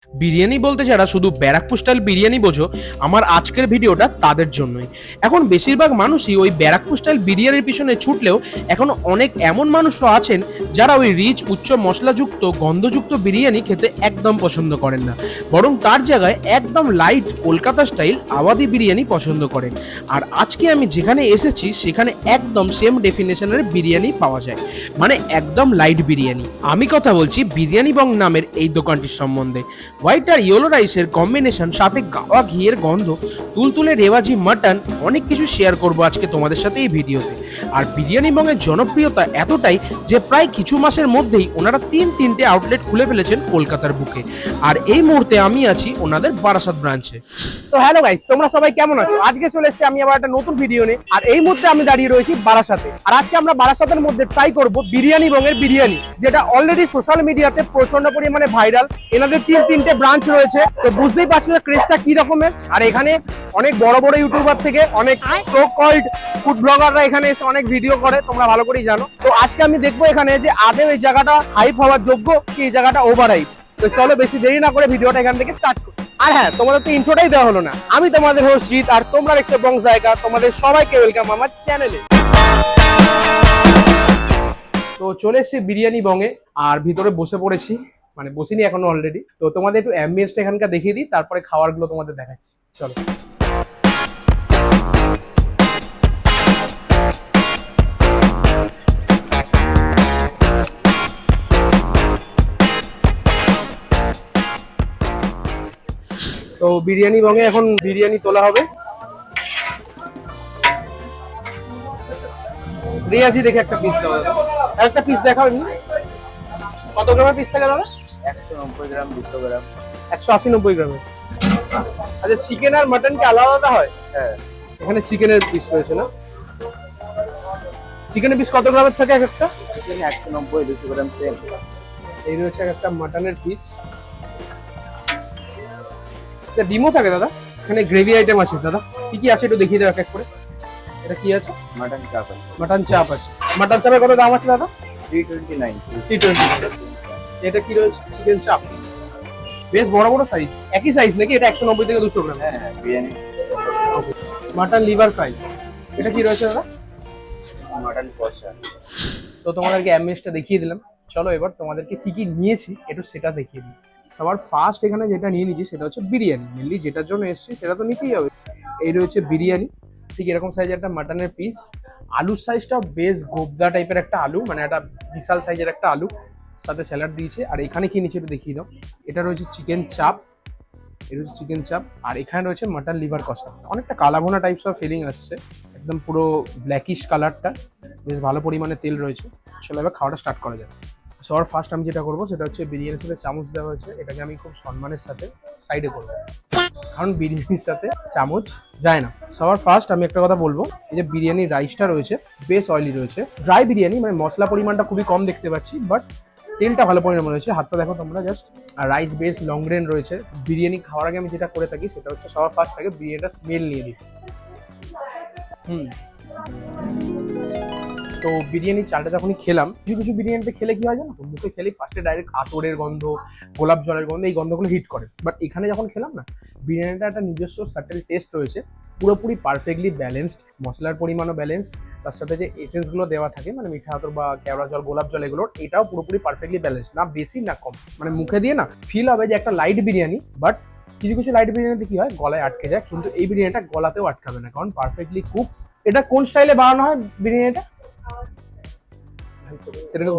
বিরিয়ানি বলতে যারা শুধু ব্যারাকপুর স্টাইল বিরিয়ানি বোঝো, আমার আজকের ভিডিওটা তাদের জন্যই। এখন বেশিরভাগ মানুষই ওই ব্যারাকপুর স্টাইল বিরিয়ানির পিছনে ছুটলেও এখন অনেক এমন মানুষও আছেন যারা ওই রিচ উচ্চ মশলাযুক্ত গন্ধযুক্ত বিরিয়ানি খেতে একদম পছন্দ করেন না, বরং তার জায়গায় একদম লাইট কলকাতা স্টাইল আওয়াদি বিরিয়ানি পছন্দ করেন। আর আজকে আমি যেখানে এসেছি সেখানে একদম সেম ডেফিনেশনের বিরিয়ানি পাওয়া যায়, মানে একদম লাইট বিরিয়ানি। আমি কথা বলছি বিরিয়ানি বং নামের এই দোকানটির সম্বন্ধে। হোয়াইট আর ইয়েলো রাইসের কম্বিনেশন, সাথে গাওয়া ঘিয়ের গন্ধ, তুলতুলে রেওয়াজি মাটন, অনেক কিছু শেয়ার করব আজকে তোমাদের সাথে এই ভিডিওতে। আর বিরিয়ানি বংয়ের জনপ্রিয়তা এতটাই যে প্রায় কিছু মাসের মধ্যেই ওনারা তিনটে আউটলেট খুলে ফেলেছেন কলকাতার বুকে। আর এই মুহূর্তে আমি আছি ওনাদের বারাসাত ব্রাঞ্চে। তো হ্যালো গাইস, তোমরা সবাই কেমন আছো? আজকে চলে এসেছি আমি আবার একটা নতুন ভিডিও নিয়ে। আর এই মুহূর্তে আমি দাঁড়িয়ে রয়েছি বারাসাতে। আর আজকে আমরা বারাসাতের মধ্যে ট্রাই করব বিরিয়ানি বংয়ের বিরিয়ানি, যেটা অলরেডি সোশ্যাল মিডিয়াতে প্রচন্ড পরিমাণে ভাইরাল। এনাদের তিনটে ব্রাঞ্চ রয়েছে, তো বুঝতেই পারছো যে ক্রেজটা কি রকমের। আর এখানে অনেক বড় বড় ইউটিউবার থেকে অনেক সো কল্ড ফুড ব্লগাররা এখানে এসে অনেক ভিডিও করে, তোমরা ভালো করেই জানো। তো আজকে আমি দেখবো এখানে যে আদৌ এই জায়গাটা হাইপ হওয়ার যোগ্য কি এই জায়গাটা ওভার হাইপ। তো চলো বেশি দেরি না করে ভিডিওটা এখান থেকে স্টার্ট করি। আর হ্যাঁ, তোমাদের তো ইন্ট্রোটাই দেওয়া হলো না। আমি তোমাদের হোস্ট জিৎ, আর তোমরা দেখছো বং জায়গা। তোমাদের সবাইকে ওয়েলকাম আমার চ্যানেলে। তো চলে এসেছি বিরিয়ানি বংয়ে, আর ভিতরে বসে পড়েছি, মানে বসিনি এখনো অলরেডি। তো তোমাদের একটু অ্যাম্বিয়েন্সটা এখানকার দেখিয়ে দিই, তারপরে খাবারগুলো তোমাদের দেখাচ্ছি। চলো। তো বিরিয়ানি বংয়ে এখন বিরিয়ানি তোলা হবে। রিয়াজি দেখে একটা পিস দাও দাদা, একটা পিস দেখাও। এমনি কত গ্রামের পিস থাকে দাদা? 190 গ্রাম, 200 গ্রাম। 180-90 গ্রামের। আচ্ছা, চিকেন আর মাটন কি আলাদা আলাদা হয়? হ্যাঁ, এখানে চিকেনের পিস রয়েছে না? চিকেনের পিস কত গ্রামের থাকে এক একটা? চিকেন 190, 200 গ্রাম সেম। এই রয়েছে একটা মাটনের পিস। এটা ডিমও থাকে দাদা? এখানে গ্রেভি আইটেম আছে দাদা, কি কি আছে একটু দেখিয়ে দাও এক এক করে। এটা কি আছে? মাটন চাপ আছে। মাটন চাপ আছে। মাটন চাপের কত দাম আছে দাদা? 329। 320। এটা কি রয়েছে? চিকেন চাপ, বেশ বড় বড় সাইজ। একই সাইজ নাকি? এটা 190 থেকে 200 গ্রাম। হ্যাঁ হ্যাঁ, বিরিয়ানি। Mutton liver fry. এটা কি রয়েছে দাদা? মাটন কষা। তো তোমাদেরকে অ্যাম্বিয়েন্সটা দেখিয়ে দিলাম। চলো এবার তোমাদেরকে কি কি নিয়েছি একটু সেটা দেখিয়ে দিই। সবার ফার্স্ট এখানে যেটা নিয়ে নিয়েছি সেটা হচ্ছে বিরিয়ানি। মেনলি যেটার জন্য এসেছি সেটা তো নিতেই হবে। এই রয়েছে বিরিয়ানি, ঠিক এরকম সাইজের একটা মাটনের পিস। আলুর সাইজটা বেশ গোবদা টাইপের একটা আলু, মানে একটা বিশাল সাইজের একটা আলু, সাথে স্যালাড দিয়েছে। আর এখানে কি নিচে একটু দেখিয়ে দাও। এটা রয়েছে চিকেন চাপ, এটা হচ্ছে চিকেন চাপ। আর এখানে রয়েছে মাটন লিভার কষা। অনেকটা কালাভুনা টাইপস অফ ফিলিং আসছে, একদম পুরো ব্ল্যাকিশ কালারটা, বেশ ভালো পরিমাণে তেল রয়েছে। চলো এবার খাওয়াটা স্টার্ট করা যাবে। সবার ফার্স্ট আমি যেটা করবো সেটা হচ্ছে বিরিয়ানির সাথে চামচ দেওয়া হয়েছে, এটাকে আমি খুব সম্মানের সাথে সাইডে করবো, কারণ বিরিয়ানির সাথে চামচ যায় না। সবার ফার্স্ট আমি একটা কথা বলবো, এই যে বিরিয়ানির রাইসটা রয়েছে বেশ অয়েলি রয়েছে। ড্রাই বিরিয়ানি, মানে মশলা পরিমাণটা খুবই কম দেখতে পাচ্ছি, বাট তেলটা ভালো পরিমাণে রয়েছে। হাতটা দেখো তোমরা জাস্ট। আর রাইস বেশ লং গ্রেন রয়েছে। বিরিয়ানি খাওয়ার আগে আমি যেটা করে থাকি সেটা হচ্ছে সবার ফার্স্ট আগে বিরিয়ানিটা স্মেল নিয়ে দিই। তো বিরিয়ানি চালটা যখনই খেলাম, কিছু কিছু বিরিয়ানিতে খেলে কি হয় জানো, মুখে খেলে ফার্স্টে ডাইরেক্ট আতরের গন্ধ, গোলাপ জলের গন্ধ, এই গন্ধগুলো হিট করে। বাট এখানে যখন খেলাম না, বিরিয়ানিটা একটা নিজস্ব সার্টেল টেস্ট রয়েছে, পুরোপুরি পারফেক্টলি ব্যালেন্সড, মশলার পরিমাণও ব্যালেন্সড, তার সাথে যে এসেন্সগুলো দেওয়া থাকে মানে মিঠা আতর বা কেওড়া জল, গোলাপ জল, এগুলোর এটাও পুরোপুরি পারফেক্টলি ব্যালেন্সড, না বেশি না কম। মানে মুখে দিয়ে না ফিল হবে যে একটা লাইট বিরিয়ানি। বাট কিছু কিছু লাইট বিরিয়ানিতে কি হয়, গলায় আটকে যায়, কিন্তু এই বিরিয়ানিটা গলাতেও আটকাবে না, কারণ পারফেক্টলি কুক। এটা কোন স্টাইলে বানানো হয় বিরিয়ানিটা?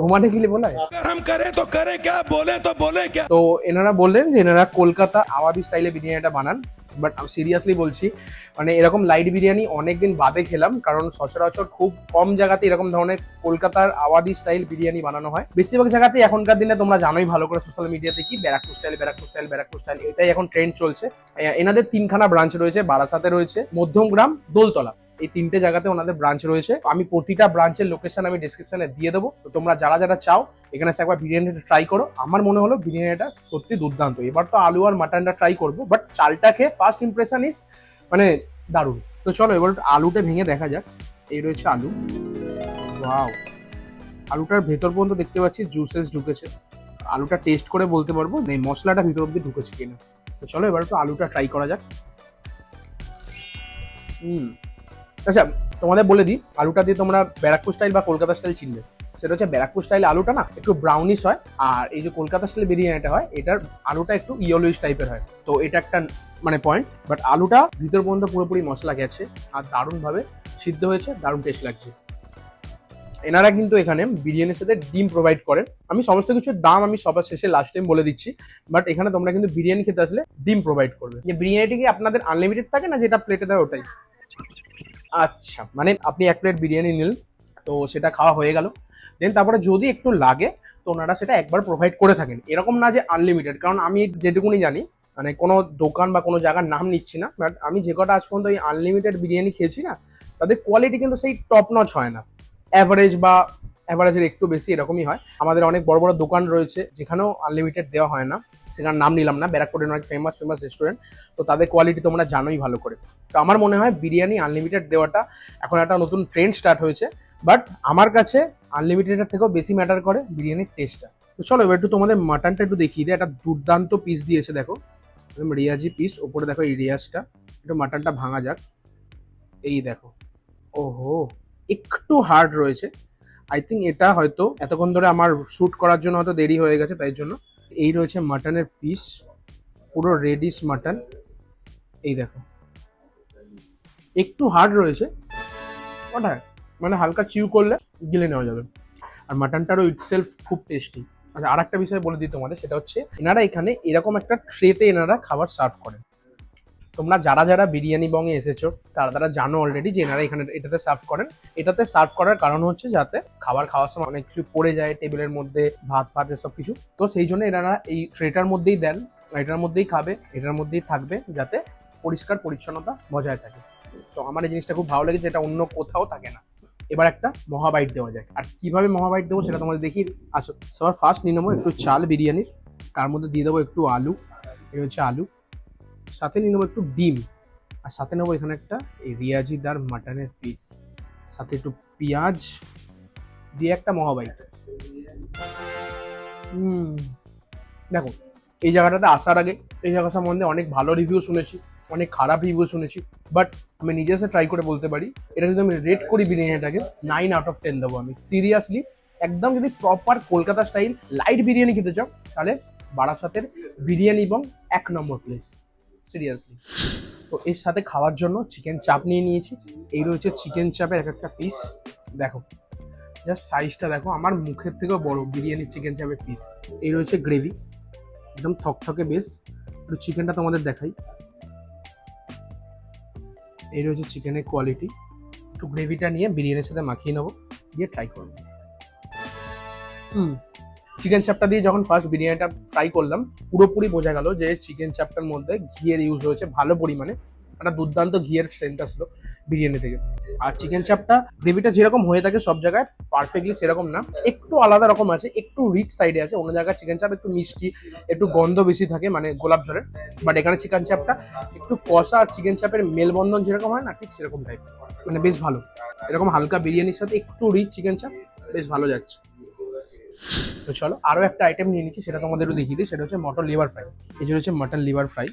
ঘুমানে গেলে বলা হয় তো এনারা বললেন যে এনারা কলকাতা আওয়াধি স্টাইলে বিরিয়ানিটা বানান। বাট আমি সিরিয়াসলি বলছি, মানে এরকম লাইট বিরিয়ানি অনেকদিন বাদে খেলাম, কারণ সচরাচর খুব কম জায়গাতে এরকম ধরনের কলকাতার আওয়াধি স্টাইল বিরিয়ানি বানানো হয়। বেশিরভাগ জায়গাতে এখনকার দিনে তোমরা জানোই ভালো করে সোশ্যাল মিডিয়াতে কি Barrackpore style, Barrackpore style, Barrackpore style, এটাই এখন ট্রেন্ড চলছে। এনাদের 3খানা ব্রাঞ্চ রয়েছে, বারাসাতে রয়েছে, মধ্যমগ্রাম, দোলতলা, এই 3টে জায়গাতে ওনাদের ব্রাঞ্চ রয়েছে। আমি প্রতিটা ব্রাঞ্চের লোকেশন আমি ডেসক্রিপশনে দিয়ে দেবো, তো তোমরা যারা যারা চাও এখানে একবার বিরিয়ানিটা ট্রাই করো। আমার মনে হলো বিরিয়ানিটা সত্যি দুর্দান্ত। এবার তো আলু আর মাটনটা ট্রাই করবো, বাট চালটা খেয়ে ফার্স্ট ইমপ্রেশন ইস মানে দারুণ। তো চলো এবার আলুটা ভেঙে দেখা যাক। এই রয়েছে আলু, ওয়াও, আলুটার ভেতর পর্যন্ত দেখতে পাচ্ছি জুসেস ঢুকেছে। আলুটা টেস্ট করে বলতে পারবো এই মশলাটা ভিতর অব্দি ঢুকেছে কিনা। তো চলো এবার একটু আলুটা ট্রাই করা যাক। আচ্ছা, তোমাদের বলে দিই, আলুটা দিয়ে তোমরা ব্যারাকপুর স্টাইল বা কলকাতা স্টাইল চিনবে। সেটা হচ্ছে ব্যারাকপুর স্টাইল আলুটা না একটু ব্রাউনিশ হয়, আর এই যে কলকাতা স্টাইল বিরিয়ানিটা হয় এটার আলুটা একটু ইয়েলোইশ টাইপের হয়। তো এটা একটা মানে পয়েন্ট, বাট আলুটা ভিতর পর্যন্ত পুরোপুরি মশলা গেছে আর দারুণভাবে সিদ্ধ হয়েছে, দারুণ টেস্ট লাগছে। এনারা কিন্তু এখানে বিরিয়ানির সাথে ডিম প্রোভাইড করেন। আমি সমস্ত কিছুর দাম আমি সবার শেষে লাস্ট টাইম বলে দিচ্ছি, বাট এখানে তোমরা কিন্তু বিরিয়ানি খেতে আসলে ডিম প্রোভাইড করবে। যে বিরিয়ানিটি কি আপনাদের আনলিমিটেড থাকে না, যেটা প্লেটে দেয় ওটাই? আচ্ছা, মানে আপনি এক প্লেট বিরিয়ানি নিলেন, তো সেটা খাওয়া হয়ে গেল, দেন তারপরে যদি একটু লাগে তো ওনারা সেটা একবার প্রোভাইড করে থাকেন। এরকম না যে আনলিমিটেড, কারণ আমি যেটুকুনি জানি, মানে কোনো দোকান বা কোনো জায়গার নাম নিচ্ছি না, বাট আমি যে কটা আজ পর্যন্ত এই আনলিমিটেড বিরিয়ানি খেয়েছি না, তাদের কোয়ালিটি কিন্তু সেই টপ নচ হয় না, অ্যাভারেজ বা অ্যাভারেজের একটু বেশি এরকমই হয়। আমাদের অনেক বড় বড় দোকান রয়েছে যেখানেও আনলিমিটেড দেওয়া হয় না, সেখানে নাম নিলাম না, ব্যারাকপুরের অনেক ফেমাস রেস্টুরেন্ট, তো তাদের কোয়ালিটি তোমরা জানোই ভালো করে। তো আমার মনে হয় বিরিয়ানি আনলিমিটেড দেওয়াটা এখন একটা নতুন ট্রেন্ড স্টার্ট হয়েছে, বাট আমার কাছে আনলিমিটেডের থেকেও বেশি ম্যাটার করে বিরিয়ানির টেস্টটা। তো চলো এবার একটু তোমাদের মাটনটা একটু দেখিয়ে দিই। একটা দুর্দান্ত পিস দিয়েছে দেখো, একদম রিয়াজি পিস, ওপরে দেখো এই রিয়াজটা, একটু মাটনটা ভাঙা যাক। এই দেখো, ওহো, একটু হার্ড রয়েছে। আই থিঙ্ক এটা হয়তো এতক্ষণ ধরে আমার শ্যুট করার জন্য হয়তো দেরি হয়ে গেছে, তাই জন্য। এই রয়েছে মাটনের পিস, পুরো রেডিশ মাটন, এই দেখো, একটু হার্ড রয়েছে, ওটা মানে হালকা চিউ করলে গিলে নেওয়া যাবে। আর মাটনটারও ইটসেলফ খুব টেস্টি। আচ্ছা, আর একটা বিষয় বলে দিই তোমাদের, সেটা হচ্ছে এনারা এখানে এরকম একটা ট্রেতে এনারা খাবার সার্ভ করেন। তোমরা যারা যারা বিরিয়ানি বঙে এসেছো তারা জানো অলরেডি যে এনারা এখানে এটাতে সার্ভ করেন। এটাতে সার্ভ করার কারণ হচ্ছে যাতে খাবার খাওয়ার সময় অনেক কিছু পড়ে যায় টেবিলের মধ্যে, ভাত এসব কিছু, তো সেই জন্য এনারা এই ট্রেটার মধ্যেই দেন, এটার মধ্যেই খাবে, এটার মধ্যেই থাকবে, যাতে পরিষ্কার পরিচ্ছন্নতা বজায় থাকে। তো আমার এই জিনিসটা খুব ভালো লেগেছে, এটা অন্য কোথাও থাকে না। এবার একটা মহাবাইট দেওয়া যায়, আর কিভাবে মহাবাইট দেবো সেটা তোমাদের দেখি। আসো, সবার ফার্স্ট নিয়ে নেবো একটু চাল বিরিয়ানির, তার মধ্যে দিয়ে দেবো একটু আলু, এটা হচ্ছে আলু, সাথে নিয়ে নেবো একটু ডিম, আর সাথে নেবো এখানে একটা এই রিয়াজিদার মাটনের পিস, সাথে একটু পেঁয়াজ দিয়ে একটা মহাবাইট। দেখো, এই জায়গাটাতে আসার আগে এই জায়গা সম্বন্ধে অনেক ভালো রিভিউ শুনেছি, অনেক খারাপ রিভিউ শুনেছি, বাট আমি নিজে এসে ট্রাই করে বলতে পারি, এটা যদি আমি রেট করি বিরিয়ানিটাকে 9/10 দেবো আমি সিরিয়াসলি। একদম যদি proper Kolkata style light biryani খেতে চাও, তাহলে বারাসাতের বিরিয়ানি এবং 1 নম্বর প্লেস, সিরিয়াসলি। তো এর সাথে খাওয়ার জন্য চিকেন চাপ নিয়ে নিয়েছি। এই রয়েছে চিকেন চাপের এক একটা পিস, দেখো জাস্ট সাইজটা দেখো, আমার মুখের থেকেও বড় বিরিয়ানির চিকেন চাপের পিস। এই রয়েছে গ্রেভি, একদম থকথকে বেশ। একটু চিকেনটা তোমাদের দেখাই, এই রয়েছে চিকেনের কোয়ালিটি। একটু গ্রেভিটা নিয়ে বিরিয়ানির সাথে মাখিয়ে নেবো, দিয়ে ট্রাই করবো। চিকেন চাপটা দিয়ে যখন ফার্স্ট বিরিয়ানিটা ফ্রাই করলাম, পুরোপুরি বোঝা গেল যে চিকেন চাপটার মধ্যে ঘিয়ের ইউজ হয়েছে ভালো পরিমাণে, একটা দুর্দান্ত ঘিয়ের সেন্ট আসলো বিরিয়ানি থেকে। আর চিকেন চাপটা গ্রেভিটা যেরকম হয়ে থাকে সব জায়গায় পারফেক্টলি সেরকম না, একটু আলাদা রকম আছে, একটু রিচ সাইডে আছে। অন্য জায়গায় চিকেন চাপ একটু মিষ্টি, একটু গন্ধ বেশি থাকে, মানে গোলাপ জলের, বাট এখানে চিকেন চাপটা একটু কষা, আর চিকেন চাপের মেলবন্ধন যেরকম হয় না, ঠিক সেরকম টাইপ, মানে বেশ ভালো। এরকম হালকা বিরিয়ানির সাথে একটু রিচ চিকেন চাপ বেশ ভালো যাচ্ছে। তো চলো আরও একটা আইটেম নিয়ে নিচ্ছি, সেটা তোমাদেরও দেখিয়ে দিই। সেটা হচ্ছে মটন লিভার ফ্রাই। এই যে হচ্ছে মটন লিভার ফ্রাই,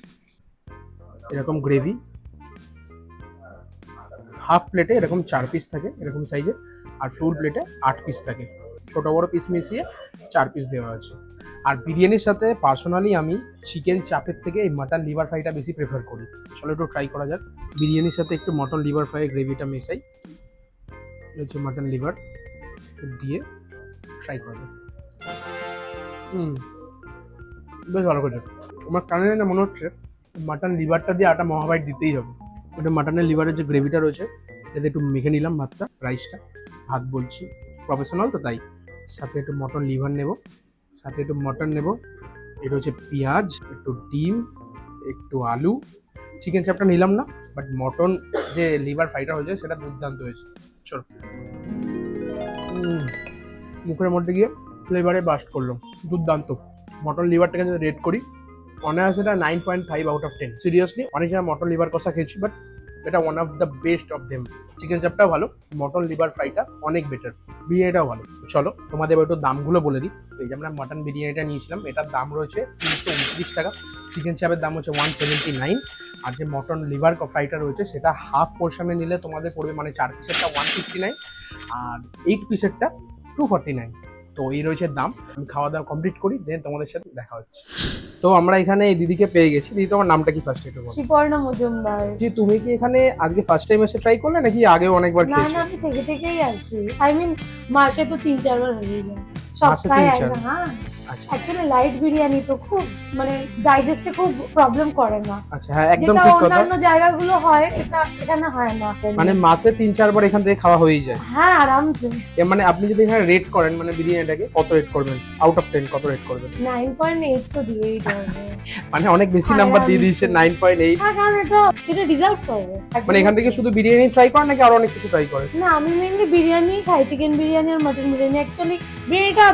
এরকম গ্রেভি, হাফ প্লেটে এরকম 4 পিস থাকে এরকম সাইজে, আর ফুল প্লেটে 8 পিস থাকে, ছোট বড় পিস মিশিয়ে 4 পিস দেওয়া আছে। আর বিরিয়ানির সাথে পার্সোনালি আমি চিকেন চাপের থেকে এই মটন লিভার ফ্রাইটা বেশি প্রেফার করি। চলো একটু ট্রাই করা যাক। বিরিয়ানির সাথে একটু মটন লিভার ফ্রাই গ্রেভিটা মেশাই, হচ্ছে মটন লিভার দিয়ে ট্রাই করা যাক। বেশ ভালো করে, আমার কানে না মনে হচ্ছে মাটন লিভারটা দিয়ে একটা মহাবাইট দিতেই হবে। ওটা মাটনের লিভারের যে গ্রেভিটা রয়েছে এটাতে একটু মেখে নিলাম ভাতটা, রাইসটা, ভাত বলছি, প্রফেশনাল তো তাই। সাথে একটু মটন লিভার নেব, সাথে একটু মটন নেব, এটা হচ্ছে পেঁয়াজ, একটু ডিম, একটু আলু। চিকেন চাপটা নিলাম না, বাট মটন যে লিভার ফ্রাইটা হয়েছে সেটা দুর্দান্ত হয়েছে। চলো, মুখের মধ্যে গিয়ে ফ্লেভারে বাস্ট করলো, দুর্দান্ত। মটন লিভারটাকে যদি রেট করি, অনায়াসে এটা 9.5/10। সিরিয়াসলি, অনেক জায়গায় মটন লিভার কষা খেয়েছি, বাট এটা one of the best of them. Chicken চাপটাও ভালো, মটন লিভার ফ্রাইটা অনেক বেটার, বিরিয়ানিটাও ভালো। চলো তোমাদের এবার একটু দামগুলো বলে দিই। এই যে আমরা মাটন বিরিয়ানিটা নিয়েছিলাম, এটার দাম রয়েছে 329 টাকা। চিকেন চাপের দাম হচ্ছে 179। আর যে মটন লিভার ফ্রাইটা রয়েছে সেটা হাফ পোর্শনে নিলে তোমাদের পড়বে, মানে 4 পিসেরটা 159 আর 8 পিসেরটা 249। তো এই রয়েছে দাম। আমি খাওয়া দাওয়া কমপ্লিট করি, দেন তোমাদের সাথে দেখা হচ্ছে। তো আমরা এখানে এই দিদিকে পেয়ে গেছি। দিদি, তোমার নামটা কি ফার্স্ট একটু বলো। সুপর্ণা মজুমদার। জি, তুমি কি এখানে আজকে ফার্স্ট টাইম এসে ট্রাই করলে নাকি আগেও অনেকবার না খেয়েছো? না, আমি থেকে থেকেই আসি। আই মিন মাসে তো 3-4 বার হয়ে যায়, মাসে সপ্তাহে 3-4? একবার। হ্যাঁ, আচ্ছা অ্যাকচুয়ালি লাইট বিরিয়ানি তো খুব মানে ডাইজেস্টে খুব প্রবলেম করে না, আচ্ছা, হ্যাঁ একদম যেটা ঠিক কথা। অন্যান্য জায়গাগুলো হয় এটা এখানে হয় না। মানে মাসে 3-4 বার এখান থেকে খাওয়া হয়েই যায়। হ্যাঁ আরামসে। এ মানে আপনি যদি এখানে রেট করেন, মানে বিরিয়ানিটাকে কত রেট করবেন? আউট অফ 10 কত রেট করবেন? 9.8 তো দিয়েই দেবে। মানে অনেক বেশি নাম্বার দিয়ে দিয়েছে, 9.8। হ্যাঁ, কারণ এটা সেটা ডিজার্ভ করে। মানে এখান থেকে শুধু বিরিয়ানি ট্রাই করেন নাকি আরো অনেক কিছু ট্রাই করেন? না, আমি মেইনলি বিরিয়ানি খাই, চিকেন বিরিয়ানি আর মটন বিরিয়ানি। অ্যাকচুয়ালি বিরিয়ানিটা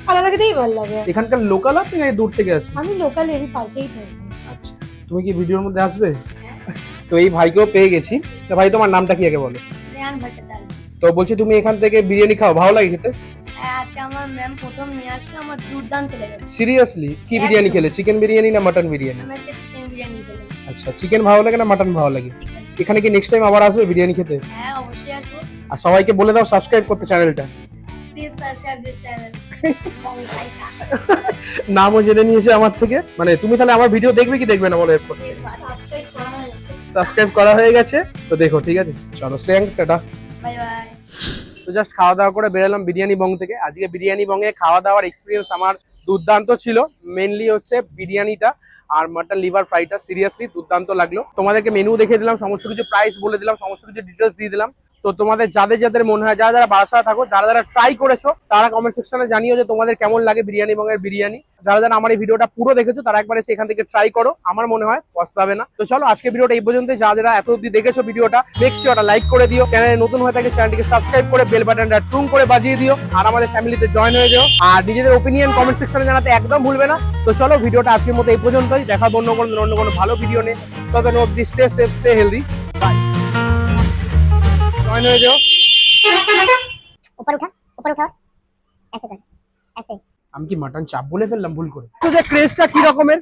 আলাদা খেতেই ভালো লাগে। এখানকার লোকাল আপনি নাকি দূর থেকে আসেন? আমি লোকাল এর পাশেই থাকি। আচ্ছা, তুমি কি ভিডিওর মধ্যে আসবে? তো এই ভাইকেও পেয়ে গেছি। তো ভাই, তোমার নামটা কি আগে বলো। শ্রেয়ান ভট্টাচার্য। তো বলছি তুমি এখান থেকে বিরিয়ানি খাও, ভালো লাগে খেতে? হ্যাঁ, আজকে আমার ম্যাম প্রথম নিয়ে আসলো, আমার দুর্দান্ত লেগেছে। সিরিয়াসলি? কি বিরিয়ানি খেলে, চিকেন বিরিয়ানি না মটন বিরিয়ানি? আমি আজকে চিকেন বিরিয়ানি খেলাম। আচ্ছা, চিকেন ভালো লাগে না মটন ভালো লাগে? চিকেন। এখানে কি নেক্সট টাইম আবার আসবে বিরিয়ানি খেতে? হ্যাঁ, অবশ্যই আসবো। আর সবাইকে বলে দাও সাবস্ক্রাইব করতে চ্যানেলটা। Please subscribe this channel. নামও জেনে নিয়েছে আমার থেকে। মানে তুমি তাহলে আমার ভিডিও দেখবে কি দেখবে না বলো এরপর? সাবস্ক্রাইব করা হয়ে গেছে তো দেখো, ঠিক আছে। চলো শ্রেয়াঙ্ক, টাটা। Bye bye. তো জাস্ট খাওয়া দাওয়া করে বেরোলাম বিরিয়ানি বং থেকে। আজকে বিরিয়ানি বংয়ে খাওয়া দাওয়ার এক্সপিরিয়েন্স আমার দুর্দান্ত ছিল। মেনলি হচ্ছে বিরিয়ানিটা আর মাটন লিভার ফ্রাইটা সিরিয়াসলি দুর্দান্ত লাগলো। তোমাদেরকে মেনু দেখিয়ে দিলাম, সমস্ত কিছু প্রাইস বলে দিলাম, সমস্ত কিছু ডিটেলস দিয়ে দিলাম। তো তোমাদের যাদের যাদের মনে হয়, যারা যারা বারাসাতে থাকো, যারা যারা ট্রাই করেছো, তারা কমেন্ট সেকশনে জানিও যে তোমাদের কেমন লাগে বিরিয়ানি বংয়ের বিরিয়ানি। যারা যারা আমার এই ভিডিওটা পুরো দেখেছো তারা একবার এসে এখান থেকে ট্রাই করো, আমার মনে হয় পস্তাবে না। তো চলো আজকে ভিডিওটা এই পর্যন্ত। যারা যারা এত অবধি দেখেছো ভিডিওটা, মেক শিওর ওটা লাইক করে দিও। চ্যানেলে নতুন হয়ে থাকে চ্যানেলটিকে সাবস্ক্রাইব করে বেল বাটনটা টুং করে বাজিয়ে দিও, আর আমাদের ফ্যামিলিতে জয়েন হয়ে যাও। আর নিজেদের ওপিনিয়ন কমেন্ট সেকশনে জানাতে একদম ভুলবে না। তো চলো ভিডিওটা আজকের মতো এই পর্যন্তই। দেখা হবে অন্য কোনো ভালো ভিডিও নিয়ে। তবে অবধি stay safe, stay healthy, bye. Join হয়ে যাও। ऊपर उठा ऐसे कर ऐसे। আমি কি মাটন চাপ বলে ফেললাম ভুল করে? তো যে ক্রেজটা কি রকমের?